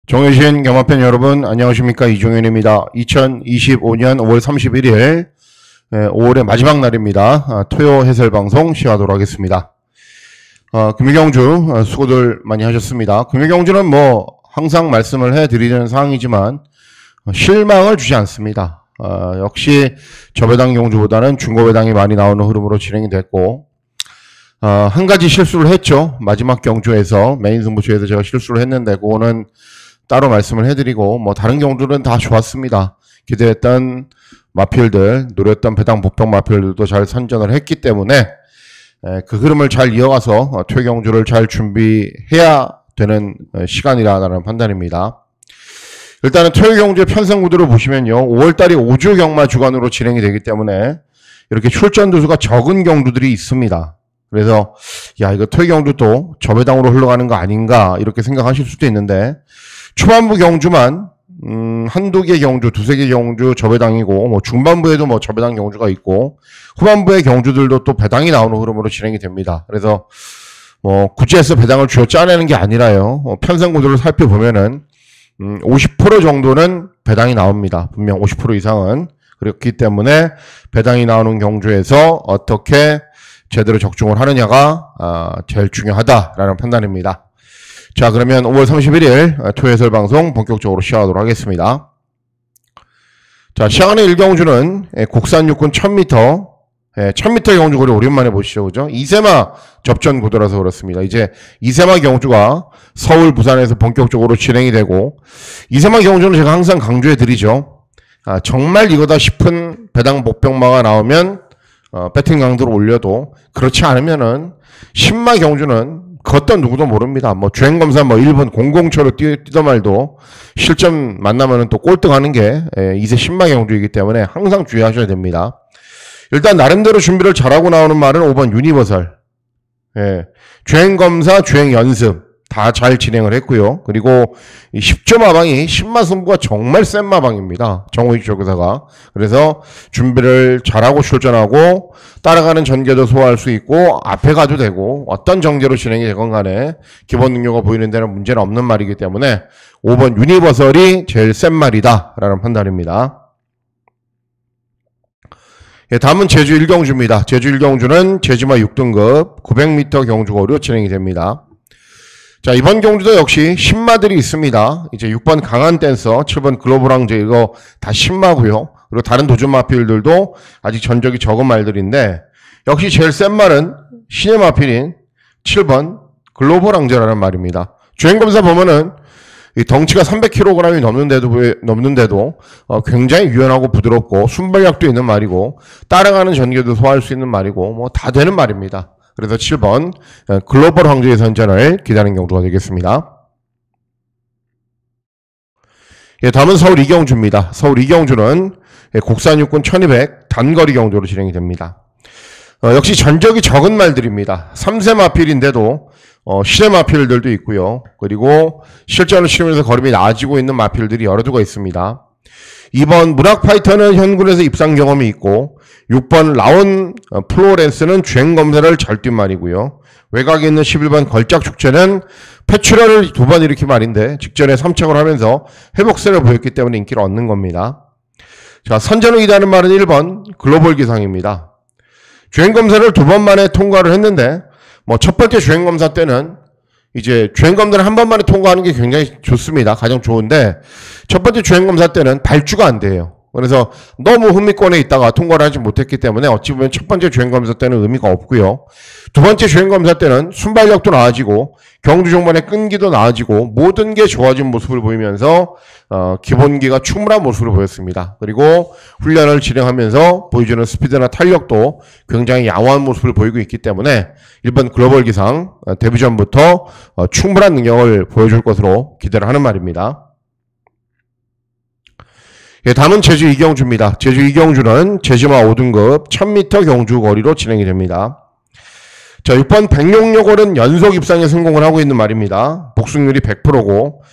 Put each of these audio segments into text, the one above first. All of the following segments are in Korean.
정해주신 경마팬 여러분 안녕하십니까, 이종현입니다. 2025년 5월 31일 5월의 마지막 날입니다. 토요 해설방송 시작하도록 하겠습니다. 금일경주 수고들 많이 하셨습니다. 금일경주는 항상 말씀을 해드리는 상황이지만 실망을 주지 않습니다. 역시 저배당 경주보다는 중고배당이 많이 나오는 흐름으로 진행이 됐고, 한 가지 실수를 했죠. 마지막 경주에서 메인 승부처에서 제가 실수를 했는데 그거는 따로 말씀을 해드리고, 다른 경주는 다 좋았습니다. 기대했던 마필들, 노렸던 배당 복병 마필들도 잘 선전을 했기 때문에 그 흐름을 잘 이어가서 토요 경주를 잘 준비해야 되는 시간이라는 판단입니다. 일단은 토요 경주의 편성 구도를 보시면요, 5월달이 5주 경마 주간으로 진행이 되기 때문에 이렇게 출전 두수가 적은 경주들이 있습니다. 그래서 이거 토요 경주도 저배당으로 흘러가는 거 아닌가 이렇게 생각하실 수도 있는데, 초반부 경주만 한두 개 경주, 두세 개 경주 저배당이고, 중반부에도 저배당 경주가 있고, 후반부의 경주들도 또 배당이 나오는 흐름으로 진행이 됩니다. 그래서 굳이 해서 배당을 쥐어 짜내는 게 아니라요, 편성 구도를 살펴보면은 50% 정도는 배당이 나옵니다. 분명 50% 이상은. 그렇기 때문에 배당이 나오는 경주에서 어떻게 제대로 적중을 하느냐가 제일 중요하다라는 판단입니다. 자, 그러면 5월 31일 토요 해설 방송 본격적으로 시작하도록 하겠습니다. 자, 시작하는 1경주는 국산 육군 1000m, 1000m 경주거리 오랜만에 보시죠, 그죠? 이세마 접전 구도라서 그렇습니다. 이제 이세마 경주가 서울, 부산에서 본격적으로 진행이 되고, 이세마 경주는 제가 항상 강조해 드리죠. 정말 이거다 싶은 배당 복병마가 나오면 배팅 강도를 올려도, 그렇지 않으면은 신마 경주는 그 어떤 누구도 모릅니다. 주행검사 1번 007로 뛰던 말도 실점 만나면은 또 꼴등하는 게 이세 신마 경주이기 때문에 항상 주의하셔야 됩니다. 일단 나름대로 준비를 잘하고 나오는 말은 5번 유니버설. 주행검사, 주행연습 다 잘 진행을 했고요. 그리고 이 10조 마방이 신마 승부가 정말 센 마방입니다. 정호익 조교사가. 그래서 준비를 잘하고 출전하고 따라가는 전개도 소화할 수 있고 앞에 가도 되고 어떤 전개로 진행이 되건 간에 기본 능력을 보이는 데는 문제는 없는 말이기 때문에 5번 유니버설이 제일 센 말이다 라는 판단입니다. 다음은 제주 1경주입니다. 제주 1경주는 제주마 6등급 900m 경주거리로 진행이 됩니다. 자, 이번 경주도 역시 신마들이 있습니다. 이제 6번 강한 댄서, 7번 글로벌 황제, 이거 다 신마고요. 그리고 다른 도전 마필들도 아직 전적이 적은 말들인데, 역시 제일 센 말은 신의 마필인 7번 글로벌 황제라는 말입니다. 주행검사 보면은 이 덩치가 300kg이 넘는데도 굉장히 유연하고 부드럽고 순발력도 있는 말이고, 따라가는 전개도 소화할 수 있는 말이고, 다 되는 말입니다. 그래서 7번 글로벌 황제의 선전을 기다리는 경주가 되겠습니다. 다음은 서울 2경주입니다. 서울 2경주는 국산 육군 1200 단거리 경주로 진행이 됩니다. 역시 전적이 적은 말들입니다. 3세 마필인데도 실내 마필들도 있고요. 그리고 실전을 치르면서 걸음이 나아지고 있는 마필들이 여러 두가 있습니다. 2번 문학파이터는 현군에서 입상 경험이 있고, 6번 라온 플로렌스는 주행검사를 잘 뛴 말이고요. 외곽에 있는 11번 걸작축제는 패출혈을 2번 일으킨 말인데 직전에 3착을 하면서 회복세를 보였기 때문에 인기를 얻는 겁니다. 자, 선전을 기다리는 말은 1번 글로벌 기상입니다. 주행검사를 2번 만에 통과를 했는데, 첫 번째 주행검사 때는 이제 주행검사를 한 번만에 통과하는 게 굉장히 좋습니다. 가장 좋은데, 첫 번째 주행검사 때는 발주가 안 돼요. 그래서 너무 흥미권에 있다가 통과를 하지 못했기 때문에 어찌 보면 첫 번째 주행검사 때는 의미가 없고요. 두 번째 주행검사 때는 순발력도 나아지고 경주 종반의 끈기도 나아지고 모든 게 좋아진 모습을 보이면서 기본기가 충분한 모습을 보였습니다. 그리고 훈련을 진행하면서 보여주는 스피드나 탄력도 굉장히 양호한 모습을 보이고 있기 때문에 1번 글로벌 기상 데뷔 전부터 충분한 능력을 보여줄 것으로 기대를 하는 말입니다. 다음은 제주 2경주입니다. 제주 2경주는 제주마 5등급 1000m 경주 거리로 진행이 됩니다. 자, 6번 백룡여골은 연속 입상에 성공을 하고 있는 말입니다. 복승률이 100%고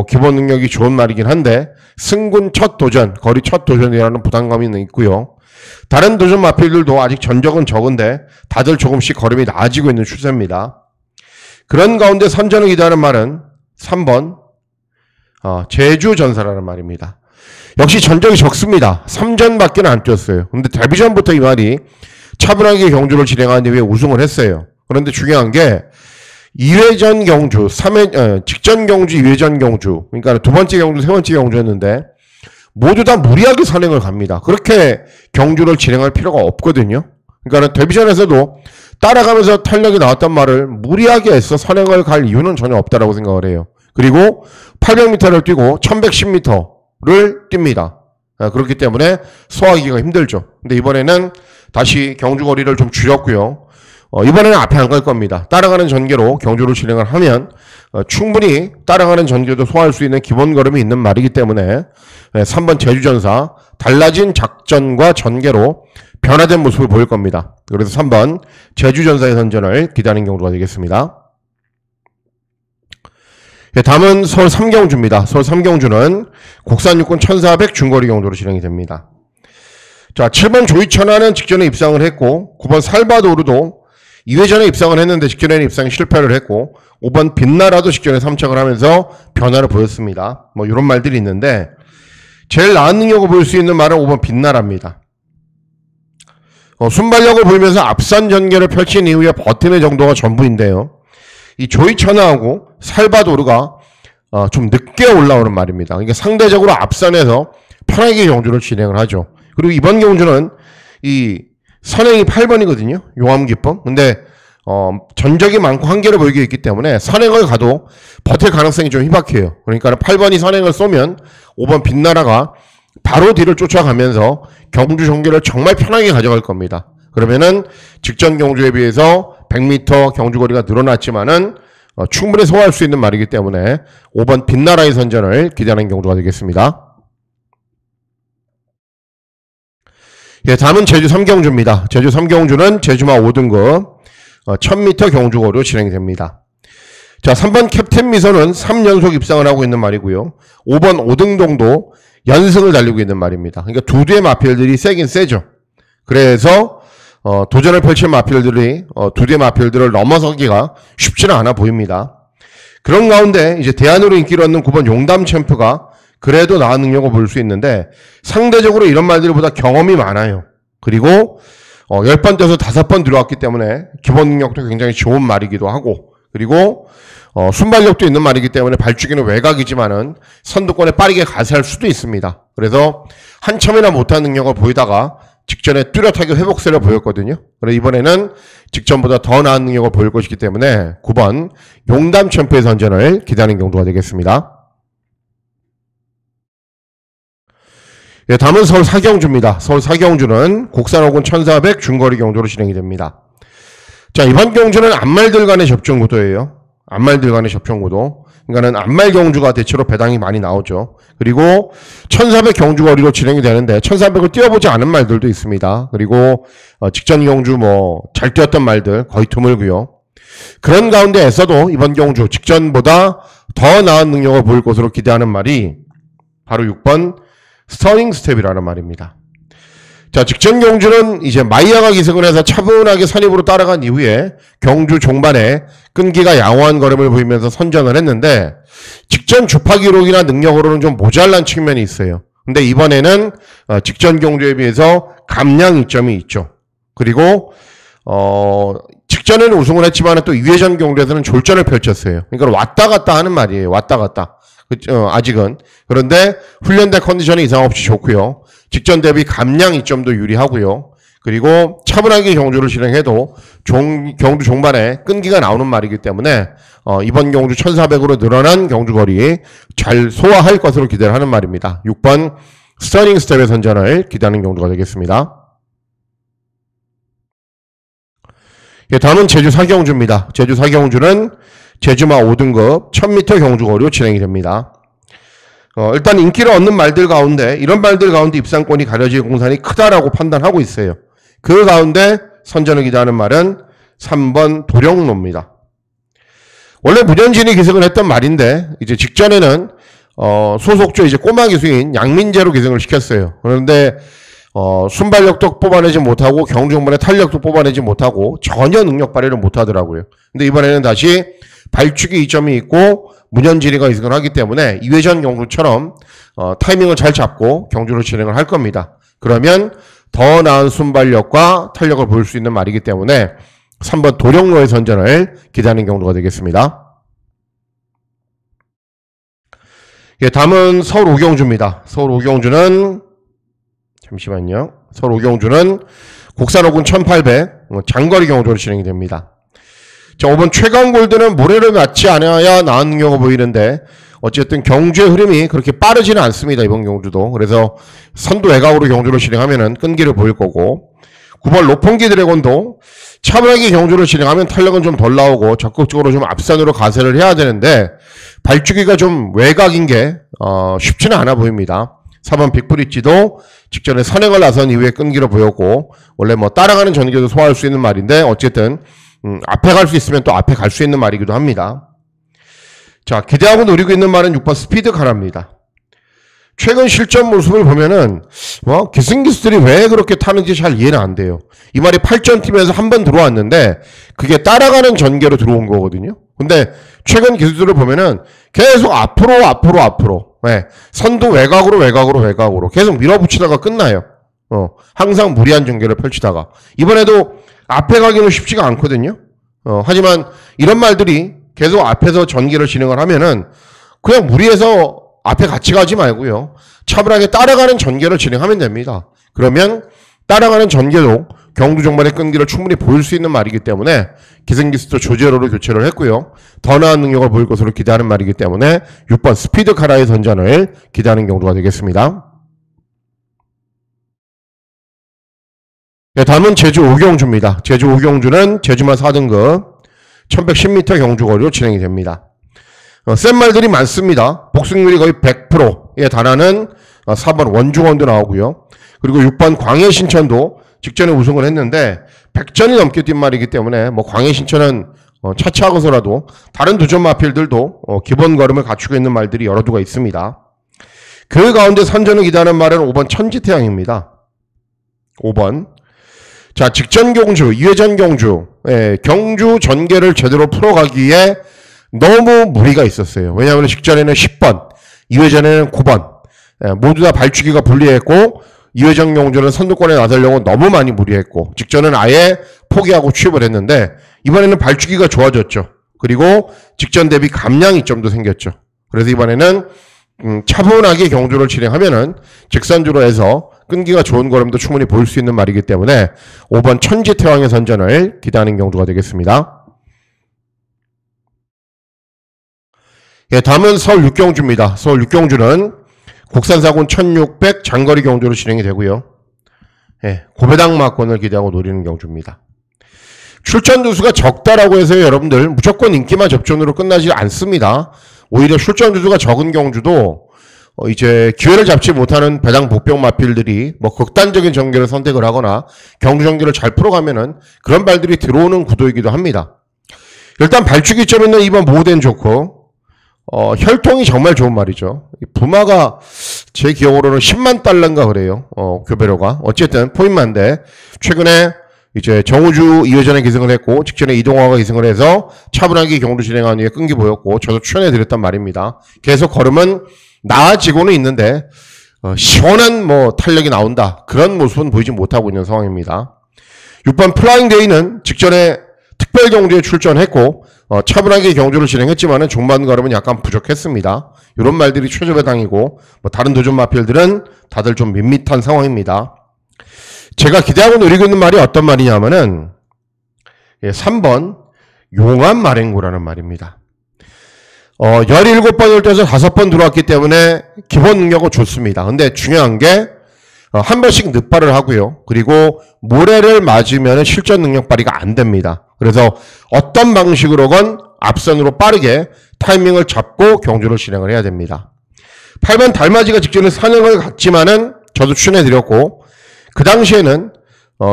기본 능력이 좋은 말이긴 한데 승군 첫 도전, 거리 첫 도전이라는 부담감이 있고요. 다른 도전 마필들도 아직 전적은 적은데 다들 조금씩 걸음이 나아지고 있는 추세입니다. 그런 가운데 선전을 기다리는 말은 3번 제주전사라는 말입니다. 역시 전적이 적습니다. 3전밖에 안 뛰었어요. 근데 데뷔전부터 이 말이 차분하게 경주를 진행한 이후에 우승을 했어요. 그런데 중요한 게 2회전 경주, 3회, 직전 경주, 2회전 경주, 그러니까 두 번째 경주, 세 번째 경주였는데 모두 다 무리하게 선행을 갑니다. 그렇게 경주를 진행할 필요가 없거든요. 그러니까 데뷔전에서도 따라가면서 탄력이 나왔단 말을 무리하게 해서 선행을 갈 이유는 전혀 없다라고 생각을 해요. 그리고 800m를 뛰고 1110m를 뜁니다. 그렇기 때문에 소화하기가 힘들죠. 근데 이번에는 다시 경주 거리를 좀 줄였고요. 이번에는 앞에 안 갈 겁니다. 따라가는 전개로 경주를 진행을 하면 충분히 따라가는 전개도 소화할 수 있는 기본 걸음이 있는 말이기 때문에 3번 제주전사 달라진 작전과 전개로 변화된 모습을 보일 겁니다. 그래서 3번 제주전사의 선전을 기대하는 경주가 되겠습니다. 다음은 서울 3경주입니다. 서울 3경주는 국산 육군 1400 중거리 경주로 진행이 됩니다. 자, 7번 조이천하는 직전에 입상을 했고 9번 살바도르도 2회전에 입상을 했는데 직전에는 입상에 실패를 했고 5번 빛나라도 직전에 3착을 하면서 변화를 보였습니다. 뭐 이런 말들이 있는데 제일 나은 능력을 보일 수 있는 말은 5번 빛나라입니다. 순발력을 보이면서 앞선 전개를 펼친 이후에 버티는 정도가 전부인데요. 이 조이천하하고 살바도르가 좀 늦게 올라오는 말입니다. 그러니까 상대적으로 앞선에서 편하게 경주를 진행을 하죠. 그리고 이번 경주는 이 선행이 8번이거든요. 용암기쁨. 근데 전적이 많고 한계를 보이게 있기 때문에 선행을 가도 버틸 가능성이 좀 희박해요. 그러니까 8번이 선행을 쏘면 5번 빛나라가 바로 뒤를 쫓아가면서 경주 전개를 정말 편하게 가져갈 겁니다. 그러면은 직전 경주에 비해서 100m 경주거리가 늘어났지만은 충분히 소화할 수 있는 말이기 때문에 5번 빛나라의 선전을 기대하는 경주가 되겠습니다. 예, 다음은 제주 3경주입니다. 제주 3경주는 제주마 5등급 1000m 경주거리로 진행이 됩니다. 자, 3번 캡틴 미소는 3연속 입상을 하고 있는 말이고요. 5번 오등동도 연승을 달리고 있는 말입니다. 그러니까 두 대의 마필들이 세긴 세죠. 그래서 도전을 펼칠 마필들이 두 대의 마필들을 넘어서기가 쉽지는 않아 보입니다. 그런 가운데 이제 대안으로 인기를 얻는 9번 용담 챔프가 그래도 나은 능력을 볼 수 있는데 상대적으로 이런 말들보다 경험이 많아요. 그리고 10번 뛰어서 5번 들어왔기 때문에 기본 능력도 굉장히 좋은 말이기도 하고 그리고 순발력도 있는 말이기 때문에 발주기는 외곽이지만은 선두권에 빠르게 가세할 수도 있습니다. 그래서 한참이나 못한 능력을 보이다가 직전에 뚜렷하게 회복세를 보였거든요. 그래서 이번에는 직전보다 더 나은 능력을 보일 것이기 때문에 9번 용담 챔프의 선전을 기대하는 경주가 되겠습니다. 예, 다음은 서울 4경주입니다. 서울 4경주는 국산 호군 1400 중거리 경주로 진행이 됩니다. 자, 이번 경주는 앞말들 간의 접종 구도예요. 앞말들 간의 접종 구도. 그러니까는 앞말 경주가 대체로 배당이 많이 나오죠. 그리고 1400 경주거리로 진행이 되는데 1400을 뛰어보지 않은 말들도 있습니다. 그리고 직전 경주 뭐 잘 뛰었던 말들 거의 드물고요. 그런 가운데에서도 이번 경주 직전보다 더 나은 능력을 보일 것으로 기대하는 말이 바로 6번 스터닝 스텝이라는 말입니다. 자, 직전 경주는 이제 마이야가 기승을 해서 차분하게 선입으로 따라간 이후에 경주 종반에 끈기가 양호한 걸음을 보이면서 선전을 했는데 직전 주파 기록이나 능력으로는 좀 모자란 측면이 있어요. 근데 이번에는 직전 경주에 비해서 감량 이점이 있죠. 그리고 직전에는 우승을 했지만 또 2회전 경주에서는 졸전을 펼쳤어요. 그러니까 왔다 갔다 하는 말이에요. 왔다 갔다. 아직은. 그런데 훈련된 컨디션이 이상 없이 좋고요. 직전 대비 감량 이점도 유리하고요. 그리고 차분하게 경주를 진행해도 경주 종반에 끈기가 나오는 말이기 때문에 이번 경주 1400으로 늘어난 경주거리 잘 소화할 것으로 기대를 하는 말입니다. 6번 스터닝 스텝의 선전을 기대하는 경주가 되겠습니다. 예, 다음은 제주 4경주입니다. 제주 4경주는 제주마 5등급 1000m 경주거리로 진행이 됩니다. 일단 인기를 얻는 말들 가운데 이런 말들 가운데 입상권이 가려질 공산이 크다라고 판단하고 있어요. 그 가운데 선전을 기대하는 말은 3번 도령로입니다. 원래 문현진이 기승을 했던 말인데 이제 직전에는 소속조 이제 꼬마 기수인 양민재로 기승을 시켰어요. 그런데 순발력도 뽑아내지 못하고 경주종반의 탄력도 뽑아내지 못하고 전혀 능력 발휘를 못하더라고요. 근데 이번에는 다시 발축이 이점이 있고 문현지리가 이승을 하기 때문에 2회전 경주처럼 타이밍을 잘 잡고 경주를 진행을 할 겁니다. 그러면 더 나은 순발력과 탄력을 보일 수 있는 말이기 때문에 3번 도령로의 선전을 기대하는 경주가 되겠습니다. 예, 다음은 서울 오경주입니다. 서울 오경주는 잠시만요. 서울 오경주는 국산 5군 1800 장거리 경주로 진행이 됩니다. 자, 5번 최강골드는 모래를 맞지 않아야 나은 경우가 보이는데 어쨌든 경주의 흐름이 그렇게 빠르지는 않습니다. 이번 경주도. 그래서 선두 외곽으로 경주를 진행하면은 끈기를 보일 거고 9번 로폰기 드래곤도 차분하게 경주를 진행하면 탄력은 좀 덜 나오고 적극적으로 좀 앞선으로 가세를 해야 되는데 발주기가 좀 외곽인 게 쉽지는 않아 보입니다. 4번 빅브릿지도 직전에 선행을 나선 이후에 끈기를 보였고 원래 뭐 따라가는 전개도 소화할 수 있는 말인데 어쨌든 앞에 갈 수 있으면 또 앞에 갈 수 있는 말이기도 합니다. 자, 기대하고 노리고 있는 말은 6번 스피드 카라입니다. 최근 실전 모습을 보면은 기승기수들이 왜 그렇게 타는지 잘 이해는 안 돼요. 이 말이 8전 팀에서 한 번 들어왔는데 그게 따라가는 전개로 들어온 거거든요. 근데 최근 기수들을 보면은 계속 앞으로 네. 선두 외곽으로 계속 밀어붙이다가 끝나요. 항상 무리한 전개를 펼치다가 이번에도 앞에 가기는 쉽지가 않거든요. 하지만 이런 말들이 계속 앞에서 전개를 진행을 하면은 그냥 무리해서 앞에 같이 가지 말고요. 차분하게 따라가는 전개를 진행하면 됩니다. 그러면 따라가는 전개도 경주 종말의 끈기를 충분히 보일 수 있는 말이기 때문에 기승기수도 조제로로 교체를 했고요. 더 나은 능력을 보일 것으로 기대하는 말이기 때문에 6번 스피드 카라의 선전을 기대하는 경주가 되겠습니다. 네, 다음은 제주 오경주입니다. 제주 오경주는 제주마 4등급 1110m 경주거리로 진행이 됩니다. 센 말들이 많습니다. 복승률이 거의 100%에 달하는 4번 원중원도 나오고요. 그리고 6번 광해신천도 직전에 우승을 했는데 100전이 넘게 뛴 말이기 때문에 뭐 광해신천은 차치하고서라도 다른 두전 마필들도 기본 걸음을 갖추고 있는 말들이 여러 두가 있습니다. 그 가운데 선전을 기대하는 말은 5번 천지태양입니다. 5번. 자, 직전 경주, 2회전 경주, 경주 전개를 제대로 풀어가기에 너무 무리가 있었어요. 왜냐하면 직전에는 10번, 2회전에는 9번 모두 다 발주기가 불리했고 2회전 경주는 선두권에 나서려고 너무 많이 무리했고 직전은 아예 포기하고 취업을 했는데 이번에는 발주기가 좋아졌죠. 그리고 직전 대비 감량 이점도 생겼죠. 그래서 이번에는 차분하게 경주를 진행하면은 직선주로 해서 끈기가 좋은 걸음도 충분히 보일 수 있는 말이기 때문에 5번 천지태왕의 선전을 기대하는 경주가 되겠습니다. 예, 다음은 서울 육경주입니다. 서울 육경주는 국산 4군 1600 장거리 경주로 진행이 되고요. 예, 고배당 막권을 기대하고 노리는 경주입니다. 출전 두수가 적다라고 해서 여러분들 무조건 인기만 접전으로 끝나지 않습니다. 오히려 출전 두수가 적은 경주도 이제 기회를 잡지 못하는 배당 복병 마필들이 뭐 극단적인 전개를 선택을 하거나 경주 전개를 잘 풀어가면은 그런 발들이 들어오는 구도이기도 합니다. 일단 발주기점 있는 2번 모덴 좋고 혈통이 정말 좋은 말이죠. 부마가 제 기억으로는 10만 달러인가 그래요. 교배로가. 어쨌든 포인만데 최근에 이제 정우주 2회전에 기승을 했고 직전에 이동화가 기승을 해서 차분하게 경주 진행한 후에 끈기 보였고 저도 추천해드렸단 말입니다. 계속 걸음은 나아지고는 있는데 시원한 뭐 탄력이 나온다. 그런 모습은 보이지 못하고 있는 상황입니다. 6번 플라잉 데이는 직전에 특별 경주에 출전했고 차분하게 경주를 진행했지만은 종반 걸음은 약간 부족했습니다. 이런 말들이 최저배당이고 뭐 다른 도전 마필들은 다들 좀 밋밋한 상황입니다. 제가 기대하고 노리고 있는 말이 어떤 말이냐면은 3번 용암 마랭고라는 말입니다. 17번을 떠서 5번 들어왔기 때문에 기본 능력은 좋습니다. 근데 중요한 게 한 번씩 늑발을 하고요. 그리고 모래를 맞으면 실전 능력 발휘가 안 됩니다. 그래서 어떤 방식으로건 앞선으로 빠르게 타이밍을 잡고 경주를 진행을 해야 됩니다. 8번 달맞이가 직전에 선행을 갔지만은 저도 추천해드렸고 그 당시에는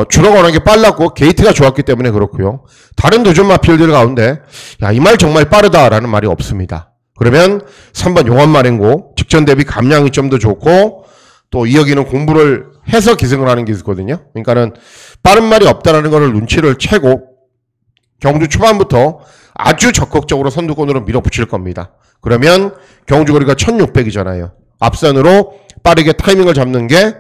주로가 워낙에 빨랐고 게이트가 좋았기 때문에 그렇고요. 다른 도전 마필들 가운데 야, 이 말 정말 빠르다라는 말이 없습니다. 그러면 3번 용암 마랭고 직전 대비 감량 이점도 좋고 또 이여기는 공부를 해서 기승을 하는 기수거든요. 그러니까는 빠른 말이 없다라는 것을 눈치를 채고 경주 초반부터 아주 적극적으로 선두권으로 밀어붙일 겁니다. 그러면 경주거리가 1600이잖아요. 앞선으로 빠르게 타이밍을 잡는 게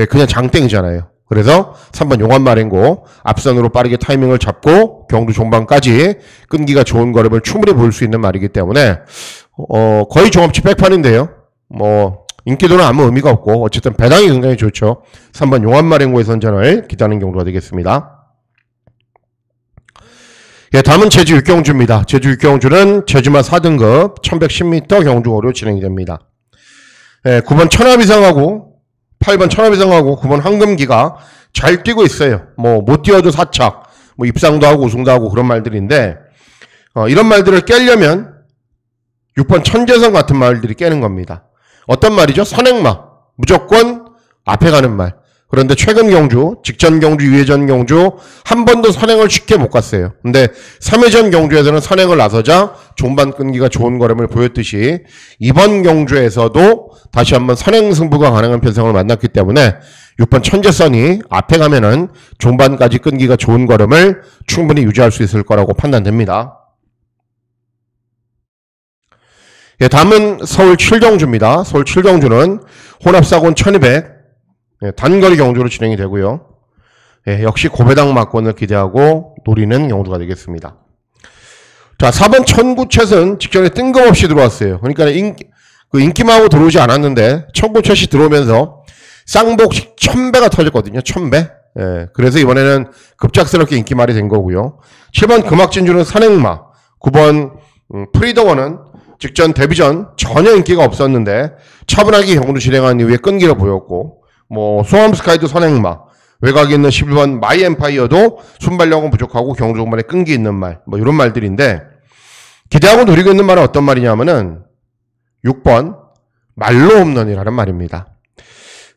그냥 장땡이잖아요. 그래서 3번 용환마랭고 앞선으로 빠르게 타이밍을 잡고 경주 종반까지 끈기가 좋은 걸음을 충분히 볼 수 있는 말이기 때문에 거의 종합치 백판인데요. 뭐 인기도는 아무 의미가 없고 어쨌든 배당이 굉장히 좋죠. 3번 용환마랭고의 선전을 기다리는 경주가 되겠습니다. 예, 다음은 제주 육경주입니다. 제주 육경주는 제주마 4등급 1110m 경주거리로 진행이 됩니다. 예, 9번 천하비상하고 8번 천하비상하고 9번 황금기가 잘 뛰고 있어요. 뭐 못 뛰어도 4착, 뭐 입상도 하고 우승도 하고 그런 말들인데 이런 말들을 깨려면 6번 천재성 같은 말들이 깨는 겁니다. 어떤 말이죠? 선행마, 무조건 앞에 가는 말. 그런데 최근 경주, 직전 경주, 2회전 경주 한 번도 선행을 쉽게 못 갔어요. 근데 3회전 경주에서는 선행을 나서자 종반 끈기가 좋은 걸음을 보였듯이 이번 경주에서도 다시 한번 선행 승부가 가능한 편성을 만났기 때문에 6번 천재선이 앞에 가면은 종반까지 끈기가 좋은 걸음을 충분히 유지할 수 있을 거라고 판단됩니다. 예, 다음은 서울 7경주입니다. 서울 7경주는 혼합사곤 1200 단거리 경주로 진행이 되고요. 예, 역시 고배당 막권을 기대하고 노리는 경주가 되겠습니다. 자, 4번 천구챗은 직전에 뜬금없이 들어왔어요. 그러니까 인기마하고 들어오지 않았는데 천구챗이 들어오면서 쌍복식 1000배가 터졌거든요. 1000배. 예, 그래서 이번에는 급작스럽게 인기말이 된 거고요. 7번 금악진주는 산행마, 9번 프리더원은 직전 데뷔전 전혀 인기가 없었는데 차분하게 경주 진행한 이후에 끈기를 보였고, 뭐 소암스카이도 선행마, 외곽에 있는 11번 마이엠파이어도 순발력은 부족하고 경주 종반에 끈기 있는 말, 뭐 이런 말들인데 기대하고 노리고 있는 말은 어떤 말이냐면은 6번 말로 홈런이라는 말입니다.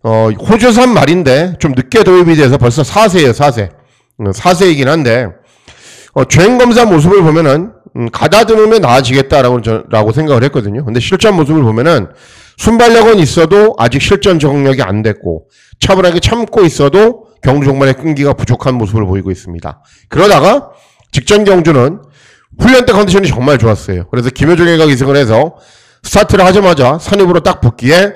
호주산 말인데 좀 늦게 도입이 돼서 벌써 4세예요. 4세. 4세이긴 한데 주행검사 모습을 보면은 가다듬으면 나아지겠다라고 생각을 했거든요. 근데 실전 모습을 보면은 순발력은 있어도 아직 실전 적응력이 안 됐고 차분하게 참고 있어도 경주 종반의 끈기가 부족한 모습을 보이고 있습니다. 그러다가 직전 경주는 훈련 때 컨디션이 정말 좋았어요. 그래서 김효종이가 기승을 해서 스타트를 하자마자 선입으로 딱 붙기에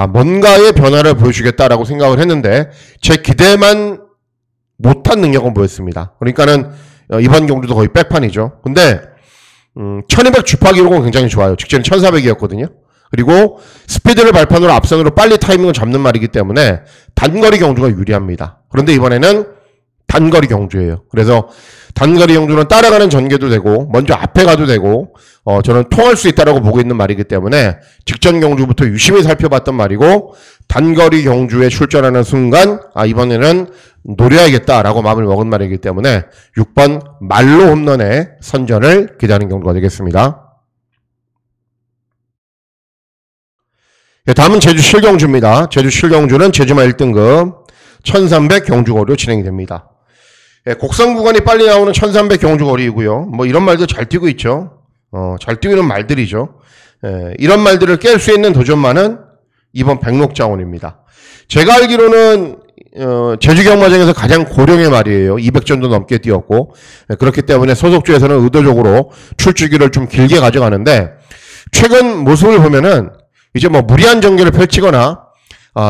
뭔가의 변화를 보여주겠다라고 생각을 했는데 제 기대만 못한 능력은 보였습니다. 그러니까는 이번 경주도 거의 백판이죠. 근데 1200 주파 기록은 굉장히 좋아요. 직전에 1400이었거든요. 그리고 스피드를 발판으로 앞선으로 빨리 타이밍을 잡는 말이기 때문에 단거리 경주가 유리합니다. 그런데 이번에는 단거리 경주예요. 그래서 단거리 경주는 따라가는 전개도 되고 먼저 앞에 가도 되고 저는 통할 수 있다라고 보고 있는 말이기 때문에 직전 경주부터 유심히 살펴봤던 말이고 단거리 경주에 출전하는 순간 이번에는 노려야겠다라고 마음을 먹은 말이기 때문에 6번 말로 홈런의 선전을 기다리는 경주가 되겠습니다. 예, 다음은 제주 실경주입니다. 제주 실경주는 제주마 1등급 1300 경주거리로 진행이 됩니다. 예, 곡선 구간이 빨리 나오는 1300 경주거리이고요. 뭐 이런 말들 잘 뛰고 있죠. 잘 뛰고 있는 말들이죠. 예, 이런 말들을 깰 수 있는 도전만은 이번 백록자원입니다. 제가 알기로는 제주 경마장에서 가장 고령의 말이에요. 200전도 넘게 뛰었고 그렇기 때문에 소속주에서는 의도적으로 출주기를 좀 길게 가져가는데 최근 모습을 보면은 이제 뭐 무리한 전개를 펼치거나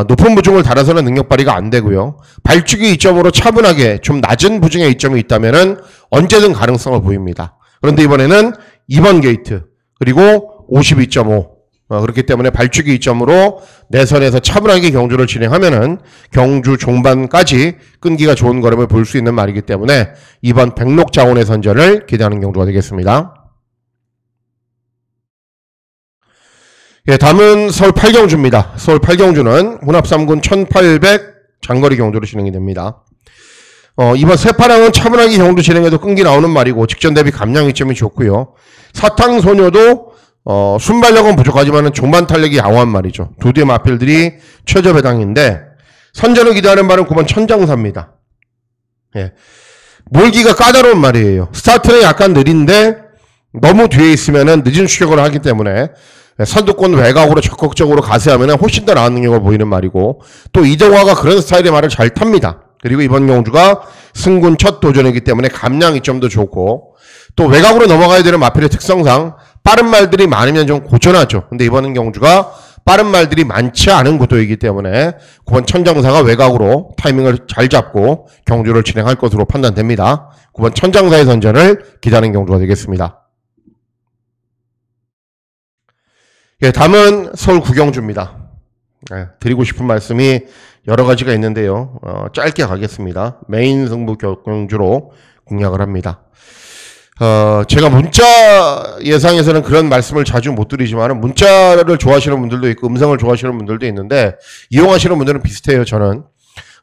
높은 부중을 달아서는 능력 발휘가 안 되고요. 발주기 이점으로 차분하게 좀 낮은 부중의 이점이 있다면은 언제든 가능성을 보입니다. 그런데 이번에는 2번 게이트 그리고 52.5 그렇기 때문에 발주기 이점으로 내선에서 차분하게 경주를 진행하면은 경주 종반까지 끈기가 좋은 걸음을 볼 수 있는 말이기 때문에 이번 백록자원의 선전을 기대하는 경주가 되겠습니다. 예, 다음은 서울 8경주입니다. 서울 8경주는 혼합 3군 1800 장거리 경주로 진행이 됩니다. 이번 세파랑은 차분하게 경주 진행해도 끈기 나오는 말이고 직전 대비 감량 이점이 좋고요. 사탕소녀도 순발력은 부족하지만 종반 탄력이 양호한 말이죠. 두 대의 마필들이 최저 배당인데 선전을 기대하는 말은 9번 천장사입니다. 예, 몰기가 까다로운 말이에요. 스타트는 약간 느린데 너무 뒤에 있으면은 늦은 추격을 하기 때문에 선두권 외곽으로 적극적으로 가세하면 훨씬 더 나은 능력을 보이는 말이고 또 이정화가 그런 스타일의 말을 잘 탑니다. 그리고 이번 경주가 승군 첫 도전이기 때문에 감량 이점도 좋고 또 외곽으로 넘어가야 되는 마필의 특성상 빠른 말들이 많으면 좀 고전하죠. 근데 이번 경주가 빠른 말들이 많지 않은 구도이기 때문에 9번 천장사가 외곽으로 타이밍을 잘 잡고 경주를 진행할 것으로 판단됩니다. 9번 천장사의 선전을 기다리는 경주가 되겠습니다. 예, 다음은 서울 구경주입니다. 예, 드리고 싶은 말씀이 여러 가지가 있는데요. 짧게 가겠습니다. 메인 승부 경주로 공략을 합니다. 제가 문자 예상에서는 그런 말씀을 자주 못 드리지만 문자를 좋아하시는 분들도 있고 음성을 좋아하시는 분들도 있는데 이용하시는 분들은 비슷해요, 저는.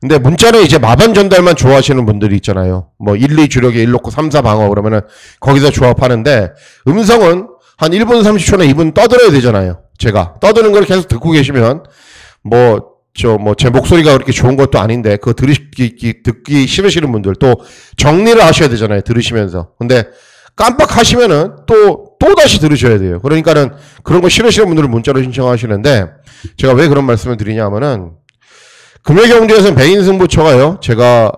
근데 문자는 이제 마반 전달만 좋아하시는 분들이 있잖아요. 뭐 1, 2 주력에 1 놓고 3, 4 방어 그러면은 거기서 조합하는데 음성은 한 1분 30초나 2분 떠들어야 되잖아요. 제가 떠드는 걸 계속 듣고 계시면 제 목소리가 그렇게 좋은 것도 아닌데 그거 듣기 싫으시는 분들 또 정리를 하셔야 되잖아요. 들으시면서. 근데 깜빡하시면은 또 다시 들으셔야 돼요. 그러니까는 그런 거 싫으시는 분들은 문자로 신청하시는데 제가 왜 그런 말씀을 드리냐면은 금요경주에서는 메인 승부처가요. 제가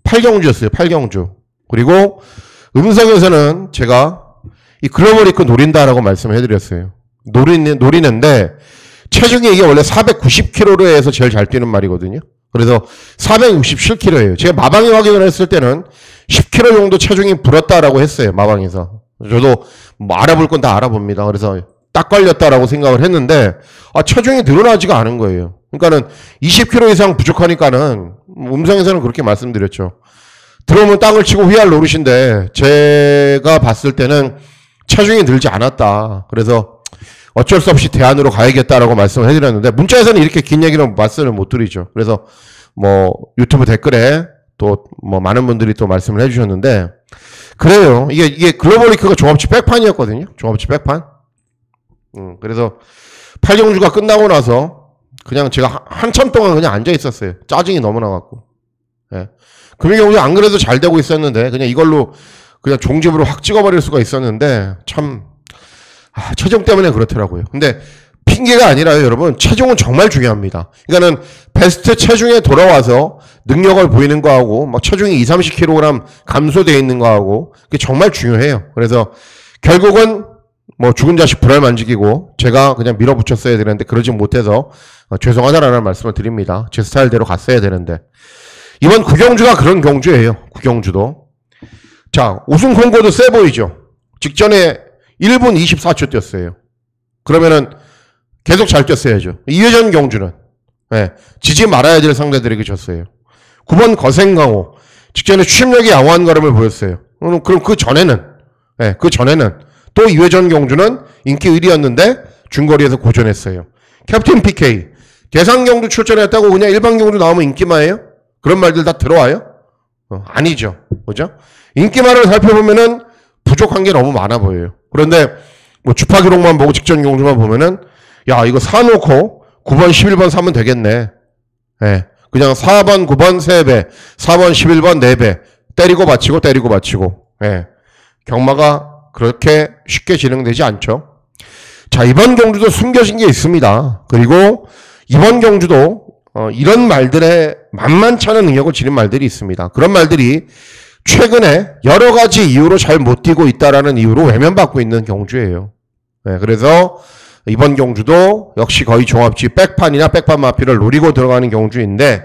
8경주였어요. 8경주. 그리고 음성에서는 제가 이 글로벌 입고 노린다라고 말씀을 해드렸어요. 노리는데 체중이 이게 원래 490kg로 해서 제일 잘 뛰는 말이거든요. 그래서 467kg예요. 제가 마방에 확인을 했을 때는 10kg 정도 체중이 불었다라고 했어요. 마방에서. 저도 뭐 알아볼 건 다 알아봅니다. 그래서 딱 걸렸다라고 생각을 했는데 체중이 늘어나지가 않은 거예요. 그러니까는 20kg 이상 부족하니까는 음성에서는 그렇게 말씀드렸죠. 들어오면 땅을 치고 휘할 노릇인데 제가 봤을 때는 체중이 늘지 않았다. 그래서 어쩔 수 없이 대안으로 가야겠다라고 말씀을 해드렸는데 문자에서는 이렇게 긴 얘기는 말씀을 못 드리죠. 그래서 뭐 유튜브 댓글에 또 뭐 많은 분들이 또 말씀을 해주셨는데 그래요. 이게 글로벌 리그가 종합치 백판이었거든요. 종합치 백판. 그래서 8경주가 끝나고 나서 그냥 제가 한참 동안 그냥 앉아 있었어요. 짜증이 너무 나갖고. 예. 금요경주 안 그래도 잘 되고 있었는데 그냥 이걸로 그냥 종집으로 확 찍어버릴 수가 있었는데 참 체중 때문에 그렇더라고요. 근데 핑계가 아니라요, 여러분. 체중은 정말 중요합니다. 그러니까는 베스트 체중에 돌아와서 능력을 보이는 거하고 막 체중이 20, 30kg 감소되어 있는 거하고 그게 정말 중요해요. 그래서 결국은 뭐 죽은 자식 불알 만지기고 제가 그냥 밀어붙였어야 되는데 그러지 못해서 죄송하다라는 말씀을 드립니다. 제 스타일대로 갔어야 되는데 이번 구경주가 그런 경주예요. 구경주도. 자, 우승 공고도 세 보이죠. 직전에 1분 24초 뛰었어요. 그러면은 계속 잘 뛰었어야죠. 이회전 경주는 지지 말아야 될 상대들에게 졌어요. 9번 거센강호 직전에 추임력이 양호한 걸음을 보였어요. 그럼 그 전에는 또 이회전 경주는 인기 1위였는데 중거리에서 고전했어요. 캡틴 PK 대상 경주 출전했다고 그냥 일반 경주 나오면 인기마예요? 그런 말들 다 들어와요? 아니죠. 그죠? 인기마를 살펴보면은 부족한 게 너무 많아 보여요. 그런데 뭐 주파 기록만 보고 직전 경주만 보면은 야 이거 사놓고 9번 11번 사면 되겠네. 그냥 4번 9번 3배 4번 11번 4배 때리고 받치고 경마가 그렇게 쉽게 진행되지 않죠. 자, 이번 경주도 숨겨진 게 있습니다. 그리고 이번 경주도 이런 말들에 만만치 않은 능력을 지닌 말들이 있습니다. 그런 말들이 최근에 여러 가지 이유로 잘 못 뛰고 있다라는 이유로 외면받고 있는 경주예요. 그래서 이번 경주도 역시 거의 종합치 백판이나 백판 마피를 노리고 들어가는 경주인데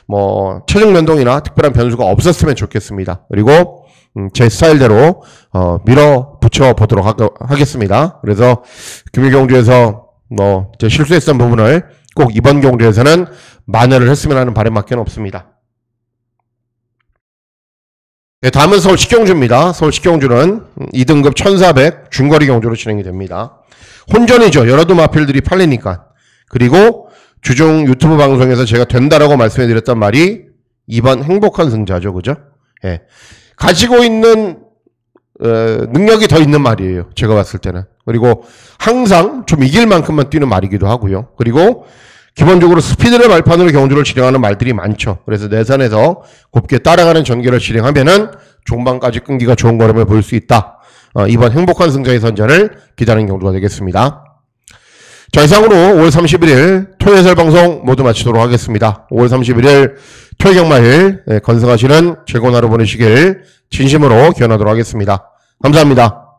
뭐 체중 변동이나 특별한 변수가 없었으면 좋겠습니다. 그리고 제 스타일대로 밀어붙여 보도록 하겠습니다. 그래서 금요경주에서 뭐 제 실수했던 부분을 꼭 이번 경주에서는 만회를 했으면 하는 바람밖에 없습니다. 네, 다음은 서울 식경주입니다. 서울 식경주는 2등급 1400 중거리 경주로 진행이 됩니다. 혼전이죠. 여러도 마필들이 팔리니까. 그리고 주중 유튜브 방송에서 제가 된다라고 말씀해드렸던 말이 2번 행복한 승자죠. 그죠? 예. 가지고 있는 능력이 더 있는 말이에요. 제가 봤을 때는. 그리고 항상 좀 이길 만큼만 뛰는 말이기도 하고요. 그리고 기본적으로 스피드를 발판으로 경주를 진행하는 말들이 많죠. 그래서 내선에서 곱게 따라가는 전개를 진행하면은 종반까지 끈기가 좋은 걸음을 볼 수 있다. 이번 행복한 승자의 선전을 기다리는 경주가 되겠습니다. 자, 이상으로 5월 31일 토요일 방송 모두 마치도록 하겠습니다. 5월 31일 토요일 경마일 건승하시는 즐거운 하루 보내시길 진심으로 기원하도록 하겠습니다. 감사합니다.